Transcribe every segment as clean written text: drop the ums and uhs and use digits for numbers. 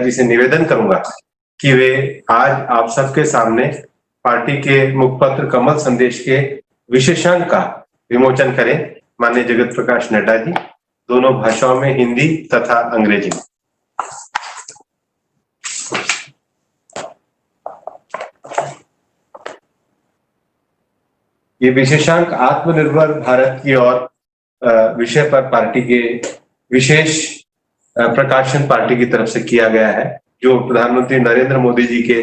जी से निवेदन करूंगा कि वे आज आप सबके सामने पार्टी के मुखपत्र कमल संदेश के विशेषांक का विमोचन करें। माननीय जगत प्रकाश नड्डा जी, दोनों भाषाओं में, हिंदी तथा अंग्रेजी में। ये विशेषांक आत्मनिर्भर भारत की ओर विषय पर पार्टी के विशेष प्रकाशन पार्टी की तरफ से किया गया है, जो प्रधानमंत्री नरेंद्र मोदी जी के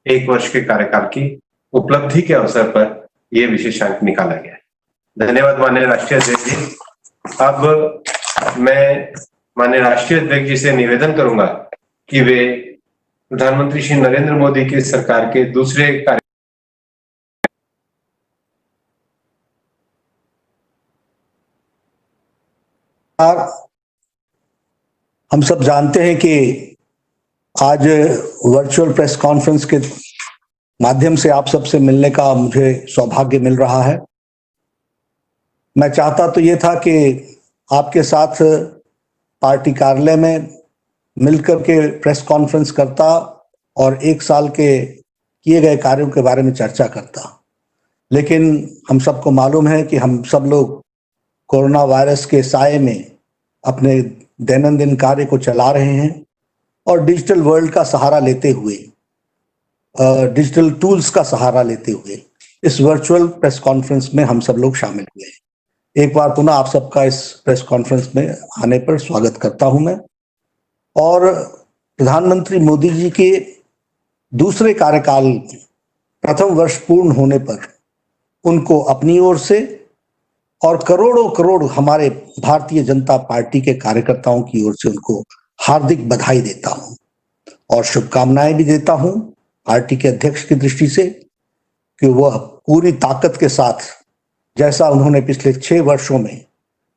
1 वर्ष के कार्यकाल की उपलब्धि के अवसर पर यह विशेषांक निकाला गया है। धन्यवाद माननीय राष्ट्रीय अध्यक्ष जी। अब मैं माननीय राष्ट्रीय अध्यक्ष जी से निवेदन करूंगा कि वे प्रधानमंत्री श्री नरेंद्र मोदी की सरकार के दूसरे कार्य हम सब जानते हैं कि आज वर्चुअल प्रेस कॉन्फ्रेंस के माध्यम से आप सबसे मिलने का मुझे सौभाग्य मिल रहा है। मैं चाहता तो ये था कि आपके साथ पार्टी कार्यालय में मिलकर के प्रेस कॉन्फ्रेंस करता और 1 साल के किए गए कार्यों के बारे में चर्चा करता, लेकिन हम सबको मालूम है कि हम सब लोग कोरोना वायरस के साए में अपने दैनंदिन कार्य को चला रहे हैं और डिजिटल वर्ल्ड का सहारा लेते हुए, डिजिटल टूल्स का सहारा लेते हुए इस वर्चुअल प्रेस कॉन्फ्रेंस में हम सब लोग शामिल हुए हैं। एक बार पुनः आप सबका इस प्रेस कॉन्फ्रेंस में आने पर स्वागत करता हूं मैं। और प्रधानमंत्री मोदी जी के दूसरे कार्यकाल प्रथम वर्ष पूर्ण होने पर उनको अपनी ओर से और करोड़ों करोड़ हमारे भारतीय जनता पार्टी के कार्यकर्ताओं की ओर से उनको हार्दिक बधाई देता हूं और शुभकामनाएं भी देता हूं पार्टी के अध्यक्ष की दृष्टि से कि वह पूरी ताकत के साथ, जैसा उन्होंने पिछले 6 वर्षों में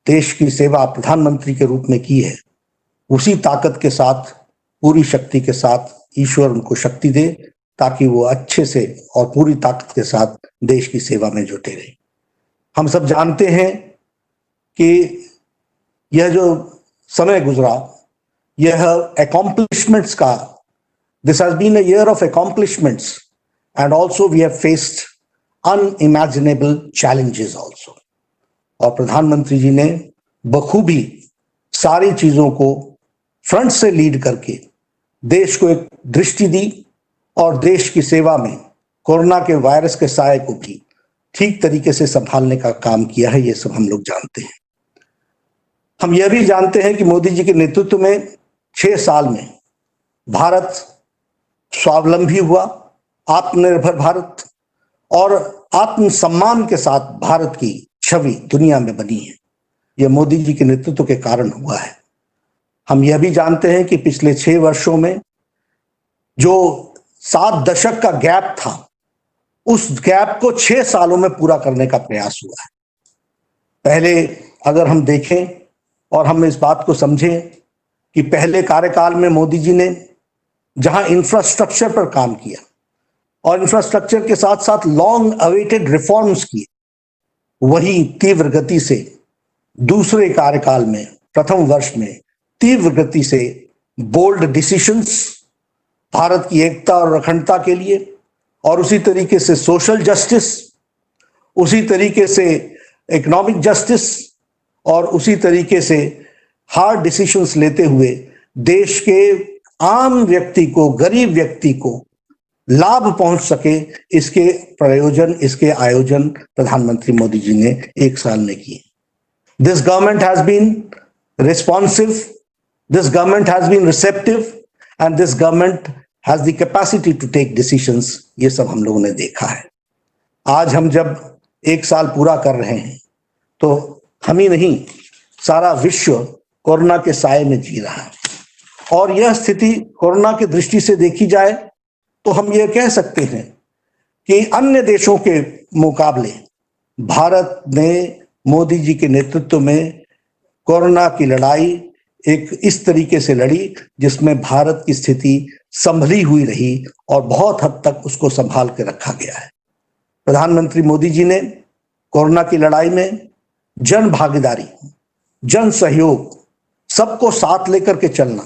देश की सेवा प्रधानमंत्री के रूप में की है, उसी ताकत के साथ, पूरी शक्ति के साथ ईश्वर उनको शक्ति दे ताकि वो अच्छे से और पूरी ताकत के साथ देश की सेवा में जुटे रहे। हम सब जानते हैं कि यह जो समय गुजरा, यह अकॉम्प्लिशमेंट्स का, this has been a year of accomplishments and also we have faced unimaginable challenges also. और प्रधानमंत्री जी ने बखूबी सारी चीजों को फ्रंट से लीड करके देश को एक दृष्टि दी और देश की सेवा में कोरोना के वायरस के साए को भी ठीक तरीके से संभालने का काम किया है। ये सब हम लोग जानते हैं। हम यह भी जानते हैं कि मोदी जी के नेतृत्व में 6 साल में भारत स्वावलंबी हुआ, आत्मनिर्भर भारत और आत्मसम्मान के साथ भारत की छवि दुनिया में बनी है। यह मोदी जी के नेतृत्व के कारण हुआ है। हम यह भी जानते हैं कि पिछले 6 वर्षों में जो 7 दशक का गैप था, उस गैप को 6 सालों में पूरा करने का प्रयास हुआ है। पहले अगर हम देखें और हम इस बात को समझें कि पहले कार्यकाल में मोदी जी ने जहां इंफ्रास्ट्रक्चर पर काम किया और इंफ्रास्ट्रक्चर के साथ साथ लॉन्ग अवेटेड रिफॉर्म्स किए, वही तीव्र गति से दूसरे कार्यकाल में प्रथम वर्ष में तीव्र गति से बोल्ड डिसीजंस भारत की एकता और अखंडता के लिए, और उसी तरीके से सोशल जस्टिस, उसी तरीके से इकोनॉमिक जस्टिस और उसी तरीके से हार्ड डिसीजंस लेते हुए देश के आम व्यक्ति को, गरीब व्यक्ति को लाभ पहुंच सके, इसके प्रयोजन, इसके आयोजन प्रधानमंत्री मोदी जी ने 1 साल में किए। This government has been responsive, this government has been receptive and this government has the capacity to take decisions। ये सब हम लोगों ने देखा है। आज हम जब 1 साल पूरा कर रहे हैं तो हम ही नहीं, सारा विश्व कोरोना के साए में जी रहा है। और यह स्थिति कोरोना की दृष्टि से देखी जाए तो हम ये कह सकते हैं कि अन्य देशों के मुकाबले भारत ने मोदी जी के नेतृत्व में कोरोना की लड़ाई एक इस तरीके से लड़ी जिसमें भारत की स्थिति संभली हुई रही और बहुत हद तक उसको संभाल के रखा गया है। प्रधानमंत्री मोदी जी ने कोरोना की लड़ाई में जन भागीदारी, जन सहयोग, सबको साथ लेकर के चलना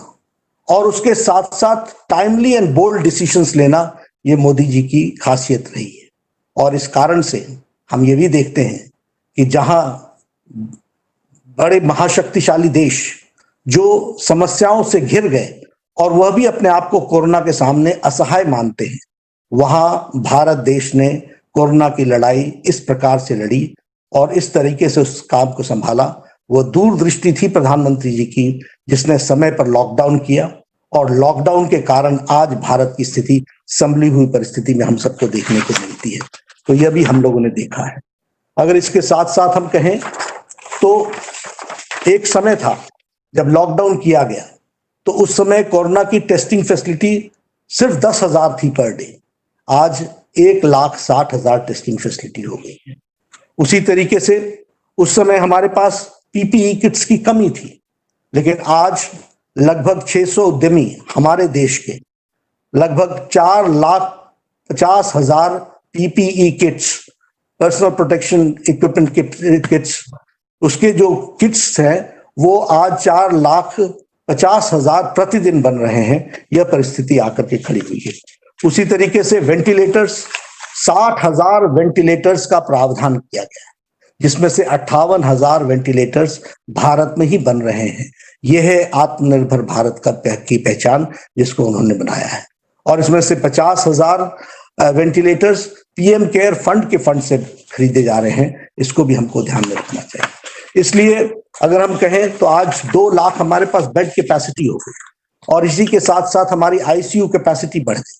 और उसके साथ साथ टाइमली एंड बोल्ड डिसीजंस लेना, ये मोदी जी की खासियत रही है। और इस कारण से हम ये भी देखते हैं कि जहां बड़े महाशक्तिशाली देश जो समस्याओं से घिर गए और वह भी अपने आप को कोरोना के सामने असहाय मानते हैं, वहां भारत देश ने कोरोना की लड़ाई इस प्रकार से लड़ी और इस तरीके से उस काम को संभाला। वो दूरदृष्टि थी प्रधानमंत्री जी की, जिसने समय पर लॉकडाउन किया और लॉकडाउन के कारण आज भारत की स्थिति संभली हुई परिस्थिति में हम सबको देखने को मिलती है। तो यह भी हम लोगों ने देखा है। अगर इसके साथ साथ हम कहें तो एक समय था जब लॉकडाउन किया गया, तो उस समय कोरोना की टेस्टिंग फैसिलिटी सिर्फ 10,000 थी पर डे। आज 1,60,000 टेस्टिंग फैसिलिटी हो गई है। उसी तरीके से उस समय हमारे पास पीपीई किट्स की कमी थी, लेकिन आज लगभग 600 उद्यमी हमारे देश के लगभग 4,50,000 PPE kits, personal protection equipment kits, उसके जो किट्स हैं वो आज 4,50,000 प्रतिदिन बन रहे हैं। यह परिस्थिति आकर के खड़ी हुई है। उसी तरीके से वेंटिलेटर्स, 60,000 वेंटिलेटर्स का प्रावधान किया गया है, जिसमें से 58,000 वेंटिलेटर्स भारत में ही बन रहे हैं। यह है आत्मनिर्भर भारत की पहचान जिसको उन्होंने बनाया है। और इसमें से 50,000 वेंटिलेटर्स पीएम केयर फंड के फंड से खरीदे जा रहे हैं। इसको भी हमको ध्यान में रखना चाहिए। इसलिए अगर हम कहें तो आज 2 लाख हमारे पास बेड कैपेसिटी हो गई और इसी के साथ साथ हमारी आईसीयू कैपेसिटी बढ़ गई।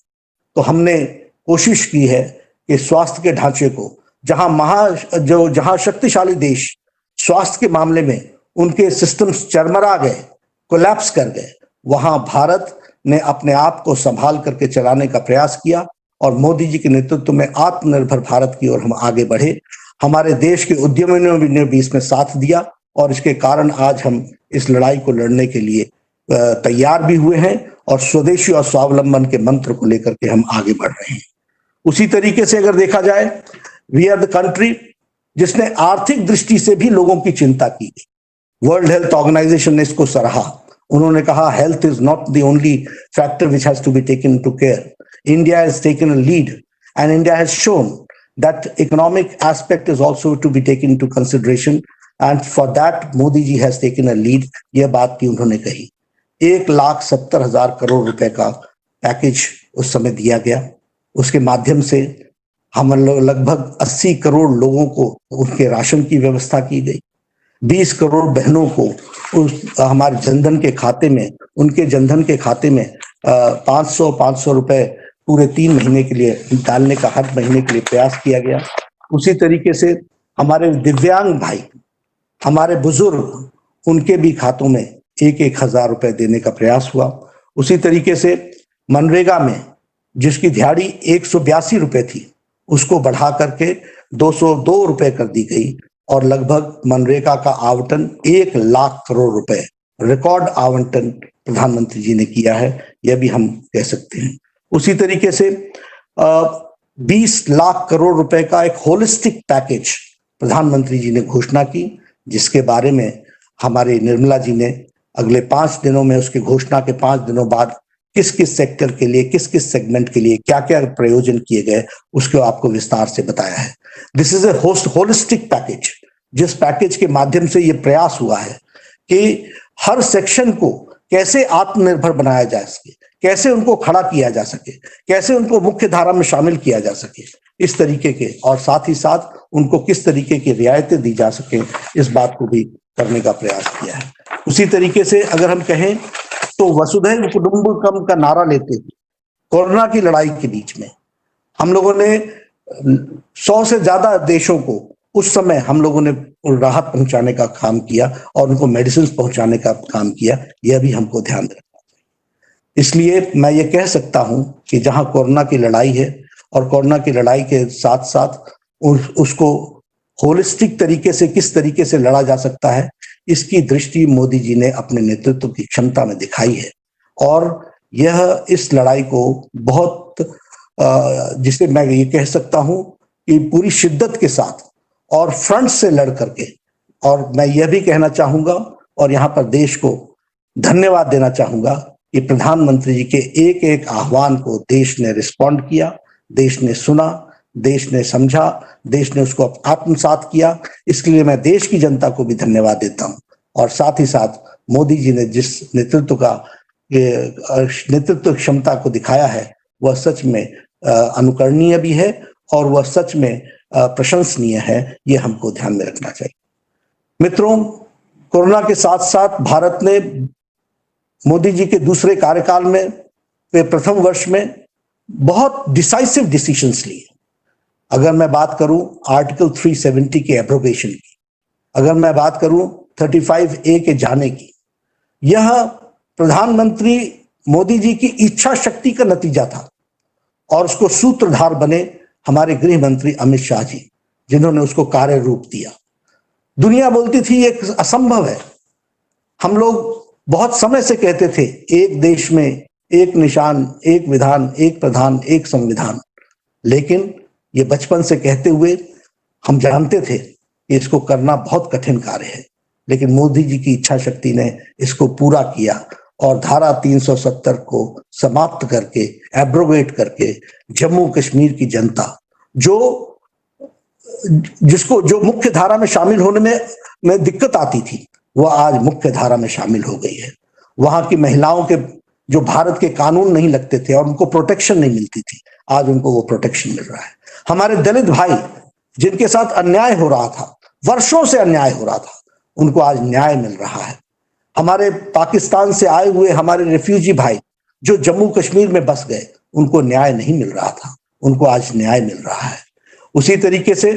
तो हमने कोशिश की है कि स्वास्थ्य के ढांचे को, जहां शक्तिशाली देश स्वास्थ्य के मामले में उनके सिस्टम्स चरमरा गए, कोलैप्स कर गए, वहां भारत ने अपने आप को संभाल करके चलाने का प्रयास किया और मोदी जी के नेतृत्व में आत्मनिर्भर भारत की ओर हम आगे बढ़े। हमारे देश के उद्यमियों ने भी इसमें साथ दिया और इसके कारण आज हम इस लड़ाई को लड़ने के लिए तैयार भी हुए हैं और स्वदेशी और स्वावलंबन के मंत्र को लेकर के हम आगे बढ़ रहे हैं। उसी तरीके से अगर देखा जाए, वी आर द कंट्री जिसने आर्थिक दृष्टि से भी लोगों की चिंता की गई। वर्ल्ड हेल्थ ऑर्गेनाइजेशन ने इसको सराहा। उन्होंने कहा health is not the only factor which has to be taken to care. India has taken a lead and India has shown that economic aspect is also to be taken into consideration and for that Modi ji has taken a lead। यह बात भी उन्होंने कही। 1,70,000 करोड़ रुपए का package उस समय दिया गया। उसके माध्यम से हम लोग लगभग 80 करोड़ लोगों को उनके राशन की व्यवस्था की गई। 20 करोड़ बहनों को हमारे जनधन के खाते में, उनके जनधन के खाते में 500 रुपए पूरे 3 महीने के लिए डालने का हर महीने के लिए प्रयास किया गया। उसी तरीके से हमारे दिव्यांग भाई, हमारे बुजुर्ग, उनके भी खातों में 1,000 रुपए देने का प्रयास हुआ। उसी तरीके से मनरेगा में जिसकी दिहाड़ी 182 रुपए थी, उसको बढ़ा करके 202 रुपए कर दी गई और लगभग मनरेगा का आवंटन 1 लाख करोड़ रुपए रिकॉर्ड आवंटन प्रधानमंत्री जी ने किया है। यह भी हम कह सकते हैं। उसी तरीके से 20 लाख करोड़ रुपए का एक होलिस्टिक पैकेज प्रधानमंत्री जी ने घोषणा की, जिसके बारे में हमारे निर्मला जी ने अगले 5 दिनों में, उसकी घोषणा के 5 दिनों बाद किस किस सेक्टर के लिए, किस किस सेगमेंट के लिए क्या क्या प्रयोजन किए गए, उसको आपको विस्तार से बताया है। This is a holistic package, जिस पैकेज के माध्यम से ये प्रयास हुआ है कि हर सेक्शन को कैसे आत्मनिर्भर बनाया जा सके, कैसे उनको खड़ा किया जा सके, कैसे उनको मुख्य धारा में शामिल किया जा सके, इस तरीके के, और साथ ही साथ उनको किस तरीके की रियायतें दी जा सके, इस बात को भी करने का प्रयास किया है। उसी तरीके से अगर हम कहें तो वसुधैव कुटुंबकम का नारा लेते हुए कोरोना की लड़ाई के बीच में हम लोगों ने 100 से ज्यादा देशों को उस समय हम लोगों ने राहत पहुंचाने का काम किया और उनको मेडिसिन पहुंचाने का काम किया। यह भी हमको ध्यान रखना चाहिए। इसलिए मैं ये कह सकता हूं कि जहां कोरोना की लड़ाई है और कोरोना की लड़ाई के साथ साथ उसको होलिस्टिक तरीके से किस तरीके से लड़ा जा सकता है, इसकी दृष्टि मोदी जी ने अपने नेतृत्व की क्षमता में दिखाई है और यह इस लड़ाई को बहुत जिसे मैं ये कह सकता हूं कि पूरी शिद्दत के साथ और फ्रंट से लड़ करके, और मैं यह भी कहना चाहूंगा और यहाँ पर देश को धन्यवाद देना चाहूंगा कि प्रधानमंत्री जी के एक एक आह्वान को देश ने रिस्पॉन्ड किया, देश ने सुना, देश ने समझा, देश ने उसको आत्मसात किया। इसके लिए मैं देश की जनता को भी धन्यवाद देता हूं। और साथ ही साथ मोदी जी ने जिस नेतृत्व क्षमता को दिखाया है वह सच में अनुकरणीय भी है और वह सच में प्रशंसनीय है। ये हमको ध्यान में रखना चाहिए। मित्रों, कोरोना के साथ साथ भारत ने मोदी जी के दूसरे कार्यकाल में प्रथम वर्ष में बहुत डिसाइसिव डिसीजंस लिए। अगर मैं बात करूं आर्टिकल 370 के एब्रोगेशन की, अगर मैं बात करूं 35A के जाने की, यह प्रधानमंत्री मोदी जी की इच्छा शक्ति का नतीजा था और उसको सूत्रधार बने हमारे गृह मंत्री अमित शाह जी, जिन्होंने उसको कार्य रूप दिया। दुनिया बोलती थी ये असंभव है। हम लोग बहुत समय से कहते थे एक देश में एक निशान, एक विधान, एक प्रधान, एक संविधान, लेकिन ये बचपन से कहते हुए हम जानते थे कि इसको करना बहुत कठिन कार्य है। लेकिन मोदी जी की इच्छा शक्ति ने इसको पूरा किया और धारा 370 को समाप्त करके, एब्रोगेट करके जम्मू कश्मीर की जनता जो मुख्य धारा में शामिल होने में दिक्कत आती थी, वह आज मुख्य धारा में शामिल हो गई है। वहां की महिलाओं के जो भारत के कानून नहीं लगते थे और उनको प्रोटेक्शन नहीं मिलती थी, आज उनको वो प्रोटेक्शन मिल रहा है। हमारे दलित भाई जिनके साथ अन्याय हो रहा था, वर्षों से अन्याय हो रहा था, उनको आज न्याय मिल रहा है। हमारे पाकिस्तान से आए हुए हमारे रेफ्यूजी भाई जो जम्मू कश्मीर में बस गए, उनको न्याय नहीं मिल रहा था, उनको आज न्याय मिल रहा है। उसी तरीके से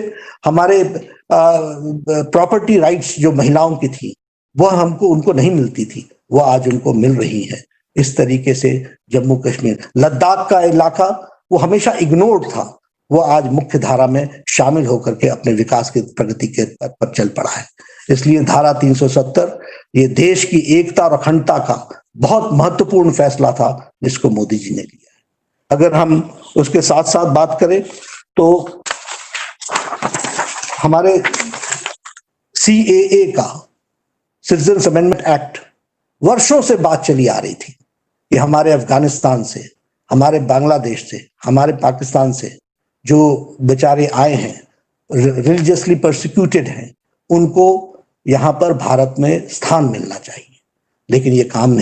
हमारे प्रॉपर्टी राइट्स जो महिलाओं की थी, वह उनको नहीं मिलती थी, वह आज उनको मिल रही है। इस तरीके से जम्मू कश्मीर, लद्दाख का इलाका वो हमेशा इग्नोर्ड था, वो आज मुख्य धारा में शामिल होकर के अपने विकास की प्रगति के पर चल पड़ा है। इसलिए धारा 370 ये देश की एकता और अखंडता का बहुत महत्वपूर्ण फैसला था जिसको मोदी जी ने लिया है। अगर हम उसके साथ साथ बात करें तो हमारे CAA का, सिटीजन अमेंडमेंट एक्ट, वर्षों से बात चली आ रही थी कि हमारे अफगानिस्तान से, हमारे बांग्लादेश से, हमारे पाकिस्तान से जो बेचारे आए हैं, रिलीजियसली परसिक्यूटेड हैं, उनको यहां पर भारत में स्थान मिलना चाहिए। लेकिन ये काम नहीं